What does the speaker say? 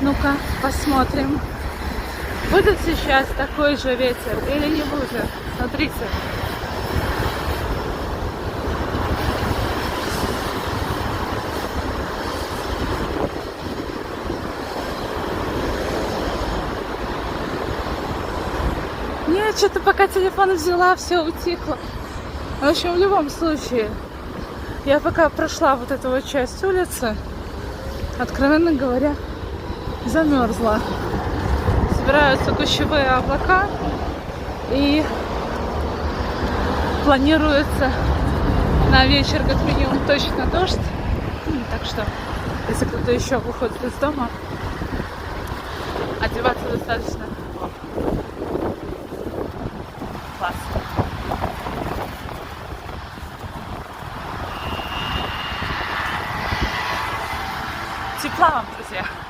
Ну-ка, посмотрим. Будет сейчас такой же ветер или не будет? Смотрите. Нет, что-то пока телефон взяла, все утихло. В общем, в любом случае, я пока прошла вот эту вот часть улицы, откровенно говоря, замерзла. Собираются кучевые облака и планируется на вечер как минимум точно дождь. Так что, если кто-то еще выходит из дома, одеваться достаточно классно. Тепла вам, друзья!